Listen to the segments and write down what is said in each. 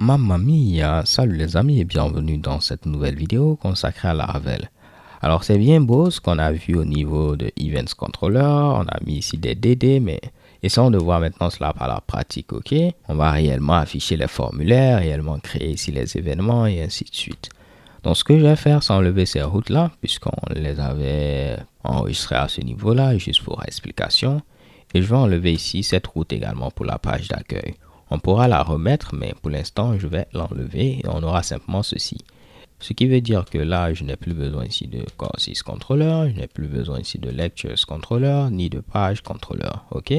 Mamma mia, salut les amis et bienvenue dans cette nouvelle vidéo consacrée à Laravel. Alors c'est bien beau ce qu'on a vu au niveau de Events Controller, on a mis ici des DD, mais essayons de voir maintenant cela par la pratique, ok? On va réellement afficher les formulaires, réellement créer ici les événements et ainsi de suite. Donc ce que je vais faire, c'est enlever ces routes-là, puisqu'on les avait enregistrées à ce niveau-là, juste pour explication. Et je vais enlever ici cette route également pour la page d'accueil. On pourra la remettre, mais pour l'instant, je vais l'enlever et on aura simplement ceci. Ce qui veut dire que là, je n'ai plus besoin ici de Courses Controller, je n'ai plus besoin ici de Lectures Controller, ni de Page Controller, ok?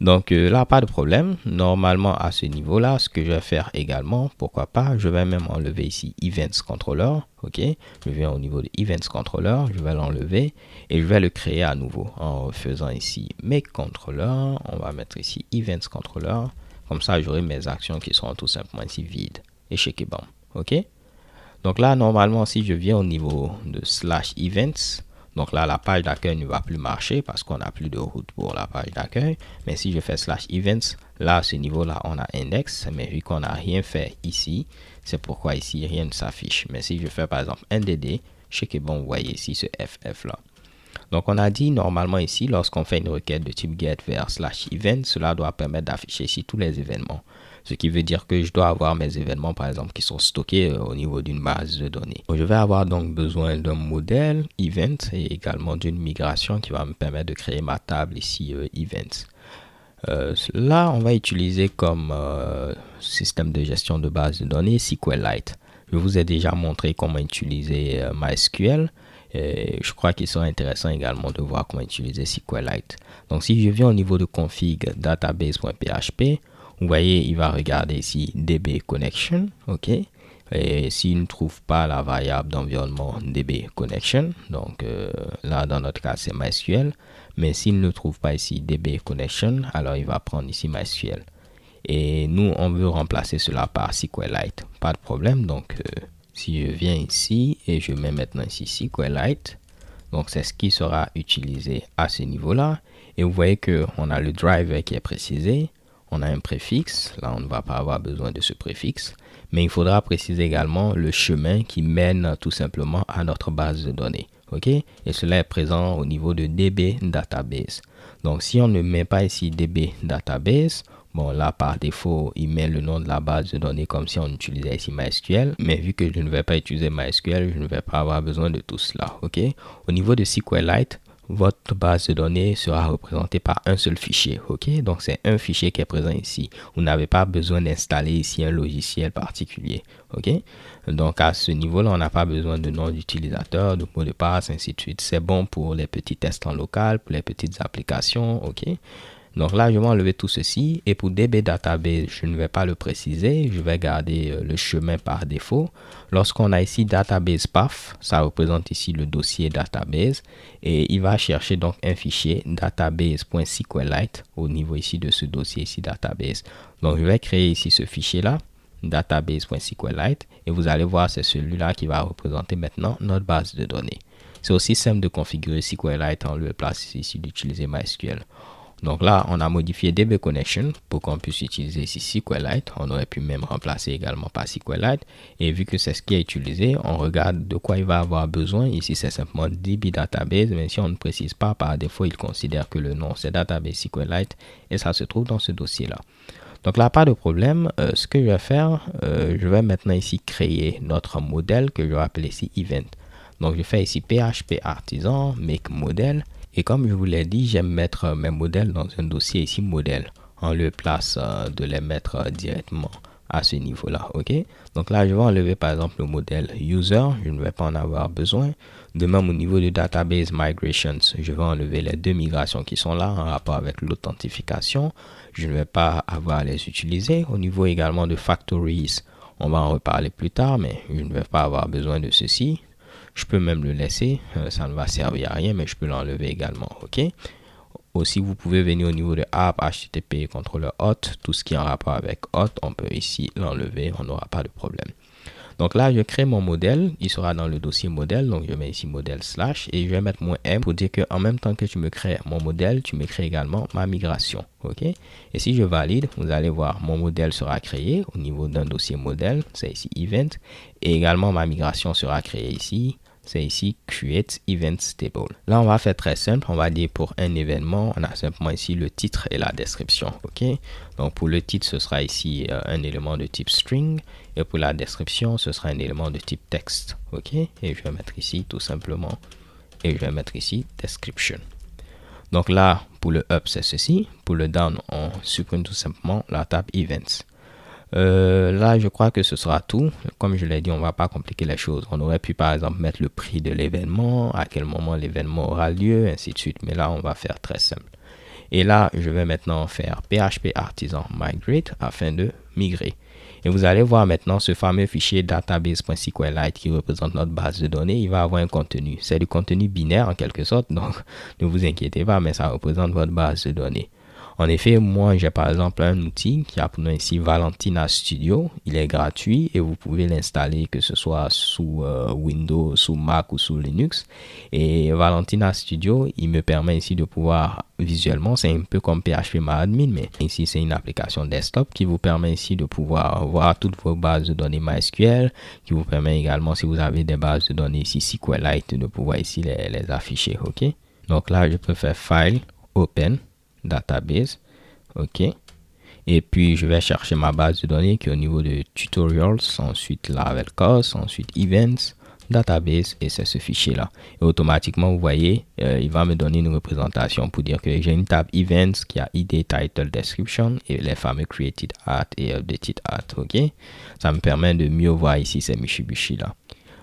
Donc là, pas de problème. Normalement, à ce niveau-là, ce que je vais faire également, pourquoi pas, je vais même enlever ici Events Controller, ok? Je viens au niveau de Events Controller, je vais l'enlever et je vais le créer à nouveau en faisant ici Make Controller. On va mettre ici Events Controller. Comme ça, j'aurai mes actions qui seront tout simplement ici vides. Et checker bon, ok? Donc là, normalement, si je viens au niveau de /events, donc là, la page d'accueil ne va plus marcher parce qu'on n'a plus de route pour la page d'accueil. Mais si je fais /events, là, à ce niveau-là, on a index. Mais vu qu'on n'a rien fait ici, c'est pourquoi ici, rien ne s'affiche. Mais si je fais par exemple un DD, checker bon, vous voyez ici ce FF là. Donc, on a dit normalement ici, lorsqu'on fait une requête de type get vers /event, cela doit permettre d'afficher ici tous les événements. Ce qui veut dire que je dois avoir mes événements, par exemple, qui sont stockés au niveau d'une base de données. Je vais avoir donc besoin d'un modèle event et également d'une migration qui va me permettre de créer ma table ici events. Là, on va utiliser comme système de gestion de base de données SQLite. Je vous ai déjà montré comment utiliser MySQL. Et je crois qu'il serait intéressant également de voir comment utiliser SQLite. Donc, si je viens au niveau de config database.php, vous voyez, il va regarder ici DB connection, ok. Et s'il ne trouve pas la variable d'environnement DB connection, donc là dans notre cas c'est MySQL, mais s'il ne trouve pas ici DB connection, alors il va prendre ici MySQL. Et nous on veut remplacer cela par SQLite, pas de problème. Donc si je viens ici et je mets maintenant ici SQLite, donc c'est ce qui sera utilisé à ce niveau-là. Et vous voyez que on a le driver qui est précisé. On a un préfixe, là on ne va pas avoir besoin de ce préfixe, mais il faudra préciser également le chemin qui mène tout simplement à notre base de données, ok? Et cela est présent au niveau de DB Database. Donc si on ne met pas ici DB Database, bon là par défaut il met le nom de la base de données comme si on utilisait ici MySQL, mais vu que je ne vais pas utiliser MySQL, je ne vais pas avoir besoin de tout cela, ok? Au niveau de SQLite, votre base de données sera représentée par un seul fichier, ok? Donc c'est un fichier qui est présent ici. Vous n'avez pas besoin d'installer ici un logiciel particulier, ok? Donc à ce niveau-là, on n'a pas besoin de nom d'utilisateur, de mot de passe, ainsi de suite. C'est bon pour les petits tests en local, pour les petites applications, ok? Donc là, je vais enlever tout ceci. Et pour DB Database, je ne vais pas le préciser. Je vais garder le chemin par défaut. Lorsqu'on a ici Database Path, ça représente ici le dossier Database. Et il va chercher donc un fichier database.sqlite au niveau ici de ce dossier ici Database. Donc je vais créer ici ce fichier-là, database.sqlite. Et vous allez voir, c'est celui-là qui va représenter maintenant notre base de données. C'est aussi simple de configurer SQLite en lieu et place ici d'utiliser MySQL. Donc là, on a modifié DB Connection pour qu'on puisse utiliser ici SQLite. On aurait pu même remplacer également par SQLite. Et vu que c'est ce qui est utilisé, on regarde de quoi il va avoir besoin. Ici, c'est simplement DB Database. Mais si on ne précise pas, par défaut, il considère que le nom, c'est Database SQLite. Et ça se trouve dans ce dossier-là. Donc là, pas de problème. Ce que je vais faire, je vais maintenant ici créer notre modèle que je vais appeler ici Event. Donc, je fais ici PHP Artisan, Make Model. Et comme je vous l'ai dit, j'aime mettre mes modèles dans un dossier ici modèle, en lieu place de les mettre directement à ce niveau-là, ok? Donc là, je vais enlever par exemple le modèle user, je ne vais pas en avoir besoin. De même au niveau de database migrations, je vais enlever les deux migrations qui sont là en rapport avec l'authentification. Je ne vais pas avoir à les utiliser. Au niveau également de factories, on va en reparler plus tard, mais je ne vais pas avoir besoin de ceci. Je peux même le laisser, ça ne va servir à rien, mais je peux l'enlever également, ok? Aussi, vous pouvez venir au niveau de app, HTTP, contrôleur hot, tout ce qui est en rapport avec hot, on peut ici l'enlever, on n'aura pas de problème. Donc là, je crée mon modèle. Il sera dans le dossier modèle. Donc je mets ici modèle / et je vais mettre mon M pour dire que en même temps que tu me crées mon modèle, tu me crées également ma migration. OK? Et si je valide, vous allez voir mon modèle sera créé au niveau d'un dossier modèle. C'est ici event. Et également ma migration sera créée ici. C'est ici Create Events Table. Là, on va faire très simple. On va dire pour un événement, on a simplement ici le titre et la description. OK? Donc, pour le titre, ce sera ici un élément de type string. Et pour la description, ce sera un élément de type texte. OK? Et je vais mettre ici tout simplement. Et je vais mettre ici description. Donc là, pour le up, c'est ceci. Pour le down, on supprime tout simplement la table events. Là, je crois que ce sera tout. Comme je l'ai dit, on ne va pas compliquer les choses. On aurait pu, par exemple, mettre le prix de l'événement, à quel moment l'événement aura lieu, ainsi de suite. Mais là, on va faire très simple. Et là, je vais maintenant faire PHP Artisan Migrate afin de migrer. Et vous allez voir maintenant ce fameux fichier database.sqlite qui représente notre base de données. Il va avoir un contenu. C'est du contenu binaire en quelque sorte. Donc, ne vous inquiétez pas, mais ça représente votre base de données. En effet, moi, j'ai par exemple un outil qui a pour nom ici Valentina Studio. Il est gratuit et vous pouvez l'installer que ce soit sous Windows, sous Mac ou sous Linux. Et Valentina Studio, il me permet ici de pouvoir visuellement, c'est un peu comme PHPMyAdmin, mais ici c'est une application desktop qui vous permet ici de pouvoir voir toutes vos bases de données MySQL, qui vous permet également, si vous avez des bases de données ici SQLite, de pouvoir ici les afficher. OK? Donc là, je peux faire File, Open, Database. OK? Et puis, je vais chercher ma base de données qui est au niveau de Tutorials, ensuite Laravel Course, ensuite Events, Database, et c'est ce fichier-là. Et automatiquement, vous voyez, il va me donner une représentation pour dire que j'ai une table Events qui a ID, Title, Description et les fameux Created Art et Updated Art. OK? Ça me permet de mieux voir ici ces Mitsubishi-là.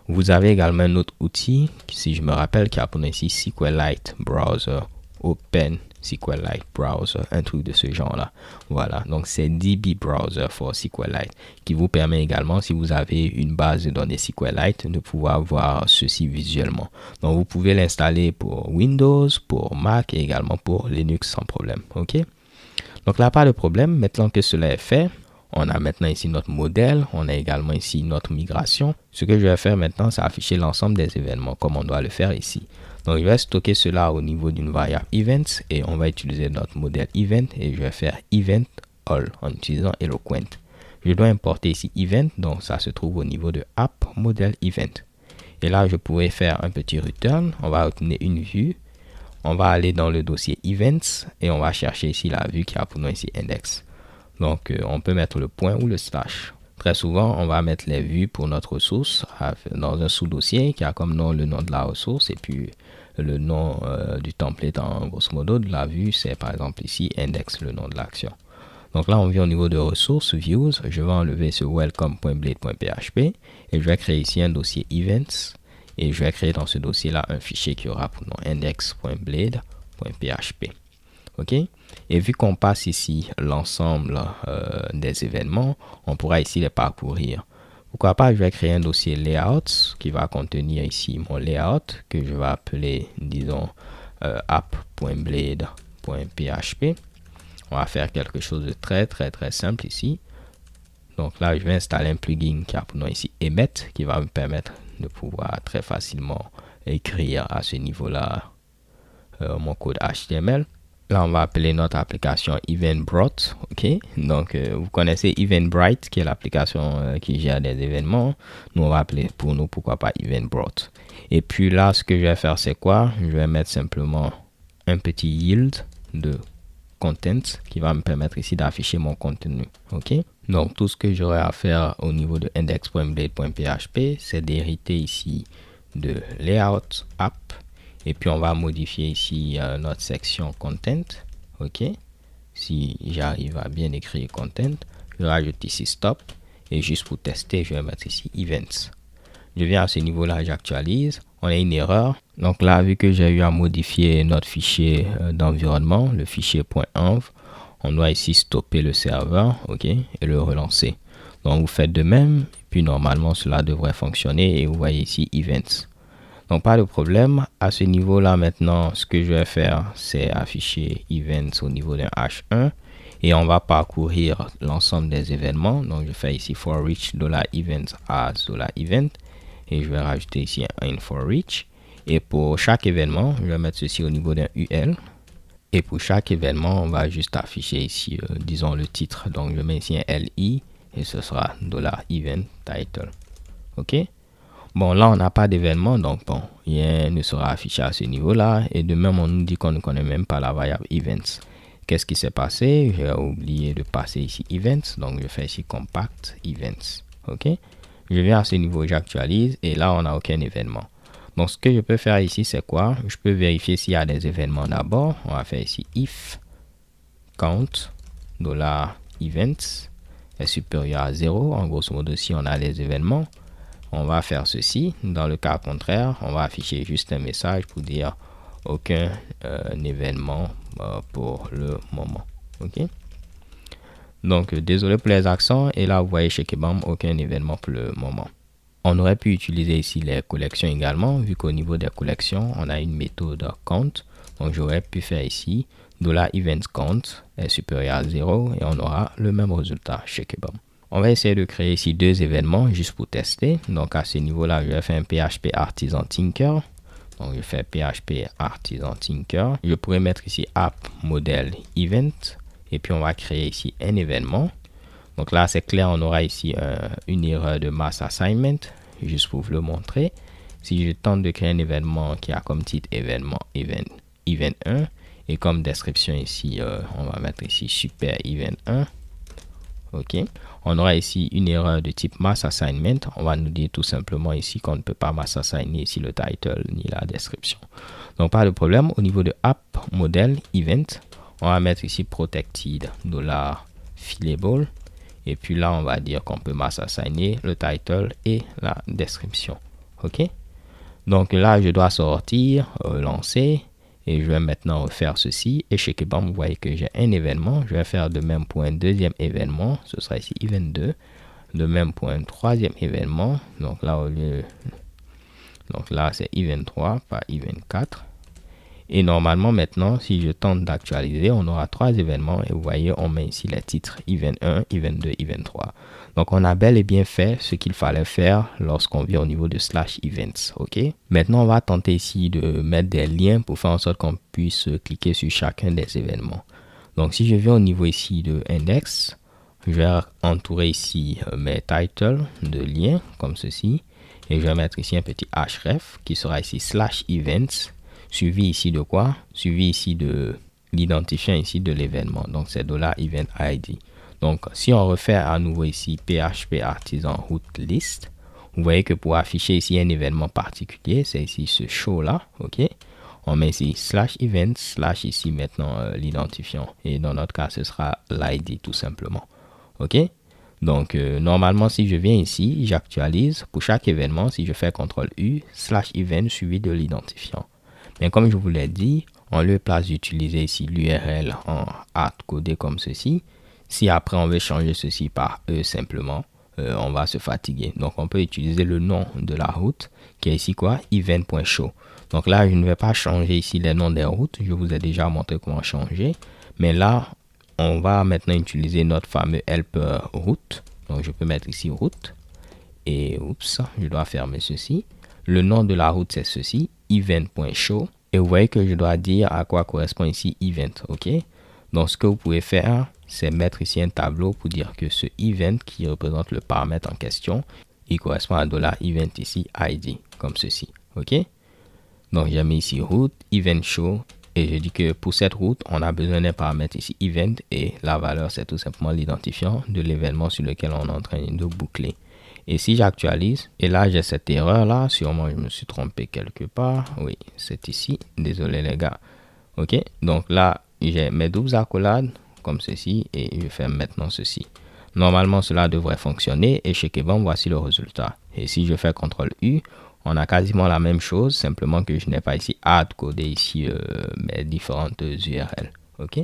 Vous avez également un autre outil, si je me rappelle, qui a pour nom ici SQLite Browser Open SQLite Browser, un truc de ce genre-là. Voilà, donc c'est DB Browser for SQLite qui vous permet également, si vous avez une base de données SQLite, de pouvoir voir ceci visuellement. Donc, vous pouvez l'installer pour Windows, pour Mac et également pour Linux sans problème. OK? Donc là, pas de problème. Maintenant que cela est fait, on a maintenant ici notre modèle. On a également ici notre migration. Ce que je vais faire maintenant, c'est afficher l'ensemble des événements comme on doit le faire ici. Donc, je vais stocker cela au niveau d'une variable events et on va utiliser notre modèle event et je vais faire event all en utilisant Eloquent. Je dois importer ici event, donc ça se trouve au niveau de app model event. Et là, je pourrais faire un petit return. On va obtenir une vue. On va aller dans le dossier events et on va chercher ici la vue qui a pour nom ici index. Donc, on peut mettre le point ou le slash. Très souvent, on va mettre les vues pour notre ressource dans un sous-dossier qui a comme nom le nom de la ressource et puis le nom du template en grosso modo de la vue, c'est par exemple ici index, le nom de l'action. Donc là, on vient au niveau de ressources, views. Je vais enlever ce welcome.blade.php et je vais créer ici un dossier events et je vais créer dans ce dossier-là un fichier qui aura pour nom index.blade.php. OK? Et vu qu'on passe ici l'ensemble des événements, on pourra ici les parcourir. Pourquoi pas, je vais créer un dossier layout qui va contenir ici mon layout que je vais appeler, disons, app.blade.php. On va faire quelque chose de très simple ici. Donc là, je vais installer un plugin qui a pour nom ici Emmet qui va me permettre de pouvoir très facilement écrire à ce niveau-là mon code HTML. Là, on va appeler notre application Eventbrite. OK? Donc, vous connaissez Eventbrite, qui est l'application qui gère des événements. Nous, on va appeler pour nous, pourquoi pas Eventbrite. Et puis là, ce que je vais faire, c'est quoi? Je vais mettre simplement un petit yield de content qui va me permettre ici d'afficher mon contenu. OK? Donc, tout ce que j'aurai à faire au niveau de index.blade.php, c'est d'hériter ici de layout app. Et puis, on va modifier ici notre section content. OK. Si j'arrive à bien écrire content, je rajoute ici stop. Et juste pour tester, je vais mettre ici events. Je viens à ce niveau-là, j'actualise. On a une erreur. Donc là, vu que j'ai eu à modifier notre fichier d'environnement, le fichier .env, on doit ici stopper le serveur, OK, et le relancer. Donc, vous faites de même. Et puis, normalement, cela devrait fonctionner. Et vous voyez ici events. Donc, pas de problème. À ce niveau-là, maintenant, ce que je vais faire, c'est afficher events au niveau d'un H1. et on va parcourir l'ensemble des événements. Donc je fais ici for each $event as $event et je vais rajouter ici un for each, et pour chaque événement je vais mettre ceci au niveau d'un UL, et pour chaque événement on va juste afficher ici disons le titre. Donc je mets ici un LI et ce sera $event title. Ok, bon là on n'a pas d'événement, donc bon, rien ne sera affiché à ce niveau là, et de même on nous dit qu'on ne connaît même pas la variable events. Qu'est-ce qui s'est passé? J'ai oublié de passer ici events, donc je fais ici compact events. Ok, je viens à ce niveau, j'actualise et là on n'a aucun événement. Donc ce que je peux faire ici c'est quoi? Je peux vérifier s'il y a des événements d'abord. On va faire ici if count $events est supérieur à 0. En grosso modo, si on a les événements, on va faire ceci. Dans le cas contraire, on va afficher juste un message pour dire aucun événement pour le moment. Ok, donc désolé pour les accents, et là vous voyez chez Kebam aucun événement pour le moment. On aurait pu utiliser ici les collections également, vu qu'au niveau des collections on a une méthode count. Donc j'aurais pu faire ici $events count est supérieur à 0 et on aura le même résultat chez Kebam. On va essayer de créer ici deux événements juste pour tester. Donc à ce niveau là je vais faire un PHP artisan tinker. Donc je fais PHP artisan tinker. Je pourrais mettre ici app model event et puis on va créer ici un événement. Donc là c'est clair, on aura ici une erreur de mass assignment, juste pour vous le montrer. Si je tente de créer un événement qui a comme titre événement event 1 et comme description ici on va mettre ici super event 1. Ok, on aura ici une erreur de type mass assignment. On va nous dire tout simplement ici qu'on ne peut pas mass assigner ici le title ni la description. Donc pas de problème. Au niveau de app model event, on va mettre ici protected $fillable, et puis là on va dire qu'on peut mass assigner le title et la description. Ok, donc là je dois sortir, lancer, et je vais maintenant refaire ceci. Et chez Kebam, vous voyez que j'ai un événement. Je vais faire de même pour un deuxième événement. Ce sera ici event 2. De même pour un troisième événement. Donc là, c'est event 3, pas event 4. Et normalement, maintenant, si je tente d'actualiser, on aura trois événements. Et vous voyez, on met ici les titres event 1, event 2, event 3. Donc, on a bel et bien fait ce qu'il fallait faire lorsqu'on vient au niveau de /events. Ok. Maintenant, on va tenter ici de mettre des liens pour faire en sorte qu'on puisse cliquer sur chacun des événements. Donc, si je viens au niveau ici de index, je vais entourer ici mes titles de liens comme ceci. Et je vais mettre ici un petit href qui sera ici /events. Suivi ici de quoi? Suivi ici de l'identifiant ici de l'événement. Donc c'est $event ID. Donc si on refait à nouveau ici PHP artisan root list, vous voyez que pour afficher ici un événement particulier, c'est ici ce show là. Ok, on met ici /event / ici maintenant l'identifiant, et dans notre cas ce sera l'ID tout simplement. Ok, donc normalement si je viens ici, j'actualise pour chaque événement. Si je fais CTRL U /event suivi de l'identifiant. Mais comme je vous l'ai dit, en lieu et place d'utiliser ici l'URL en hard-codé comme ceci, si après on veut changer ceci par E simplement, on va se fatiguer. Donc on peut utiliser le nom de la route qui est ici quoi? Event.show. Donc là je ne vais pas changer ici les noms des routes, je vous ai déjà montré comment changer. Mais là on va maintenant utiliser notre fameux helper route. Donc je peux mettre ici route. Et oups, je dois fermer ceci. Le nom de la route c'est ceci, event.show. Et vous voyez que je dois dire à quoi correspond ici event. Ok, donc ce que vous pouvez faire, c'est mettre ici un tableau pour dire que ce event qui représente le paramètre en question, il correspond à $event ici ID, comme ceci. Ok, donc j'ai mis ici route, event show, et je dis que pour cette route, on a besoin d'un paramètre ici event, et la valeur c'est tout simplement l'identifiant de l'événement sur lequel on est en train de boucler. Et si j'actualise, et là j'ai cette erreur là, sûrement je me suis trompé quelque part. Oui, c'est ici, désolé les gars. Ok, donc là j'ai mes doubles accolades comme ceci, et je fais maintenant ceci. Normalement cela devrait fonctionner, et chez Kebam voici le résultat. Et si je fais CTRL U, on a quasiment la même chose, simplement que je n'ai pas ici hard-codé ici mes différentes URL. Ok,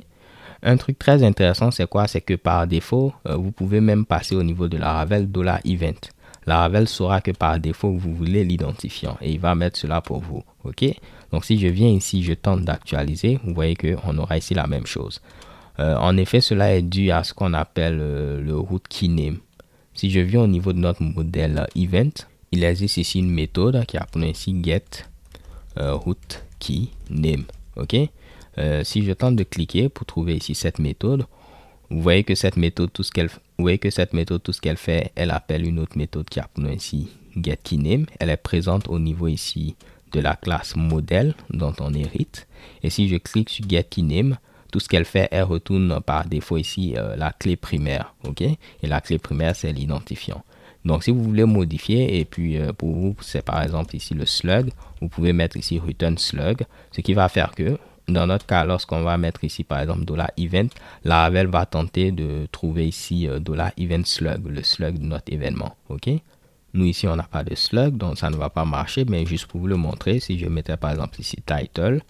un truc très intéressant c'est quoi? C'est que par défaut vous pouvez même passer au niveau de la Laravel $event. Laravel saura que par défaut vous voulez l'identifiant et il va mettre cela pour vous. Ok, donc si je viens ici, je tente d'actualiser, vous voyez que on aura ici la même chose. En effet, cela est dû à ce qu'on appelle le root key name. Si je viens au niveau de notre modèle event, il existe ici une méthode qui a pour ainsi get root key name. Ok. Si je tente de cliquer pour trouver ici cette méthode, vous voyez que cette méthode, tout ce qu'elle fait, elle appelle une autre méthode qui a pour nom ici getKeyName. Elle est présente au niveau ici de la classe modèle dont on hérite. Et si je clique sur getKeyName, tout ce qu'elle fait, elle retourne par défaut ici la clé primaire. Ok? Et la clé primaire, c'est l'identifiant. Donc, si vous voulez modifier, et puis pour vous, c'est par exemple ici le slug, vous pouvez mettre ici return slug, ce qui va faire que dans notre cas, lorsqu'on va mettre ici par exemple $event, Laravel va tenter de trouver ici $event slug, le slug de notre événement. Ok? Nous ici, on n'a pas de slug, donc ça ne va pas marcher, mais juste pour vous le montrer, si je mettais par exemple ici title,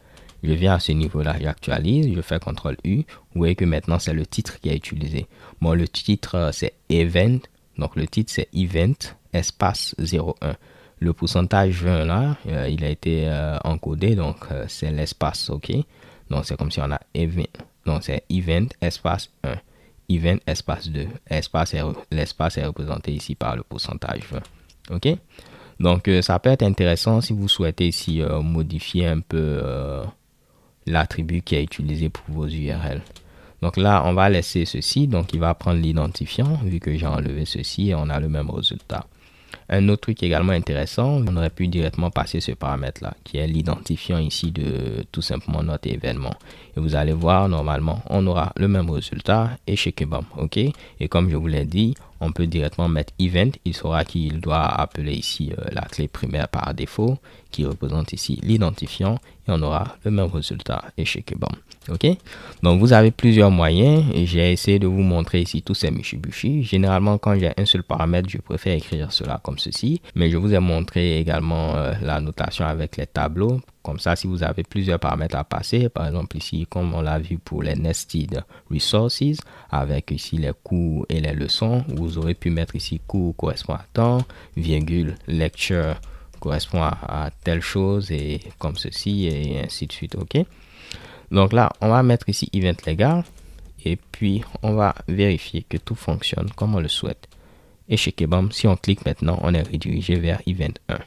je viens à ce niveau-là, j'actualise, je fais CTRL-U, vous voyez que maintenant c'est le titre qui est utilisé. Bon, le titre c'est event, donc le titre c'est event espace 01. Le pourcentage 20 là, il a été encodé, donc c'est l'espace, ok? Donc c'est comme si on a event, donc c'est event espace 1, event espace 2, l'espace est représenté ici par le pourcentage 20, ok? Donc ça peut être intéressant si vous souhaitez ici modifier un peu l'attribut qui est utilisé pour vos URL. Donc là, on va laisser ceci, donc il va prendre l'identifiant, vu que j'ai enlevé ceci et on a le même résultat. Un autre truc également intéressant, on aurait pu directement passer ce paramètre-là, qui est l'identifiant ici de tout simplement notre événement. Et vous allez voir, normalement, on aura le même résultat et chez Kebab, ok? Et comme je vous l'ai dit, on peut directement mettre event, il saura qu'il doit appeler ici la clé primaire par défaut, qui représente ici l'identifiant, et on aura le même résultat et chez Kebab. Ok, donc vous avez plusieurs moyens et j'ai essayé de vous montrer ici tous ces Mitsubishi. Généralement, quand j'ai un seul paramètre, je préfère écrire cela comme ceci, mais je vous ai montré également la notation avec les tableaux. Comme ça, si vous avez plusieurs paramètres à passer, par exemple ici, comme on l'a vu pour les nested resources, avec ici les cours et les leçons, vous aurez pu mettre ici cours correspond à temps, virgule, lecture correspond à telle chose et comme ceci et ainsi de suite. Ok. Donc là, on va mettre ici event légal et puis on va vérifier que tout fonctionne comme on le souhaite. Et chez Kebab, si on clique maintenant, on est redirigé vers event 1.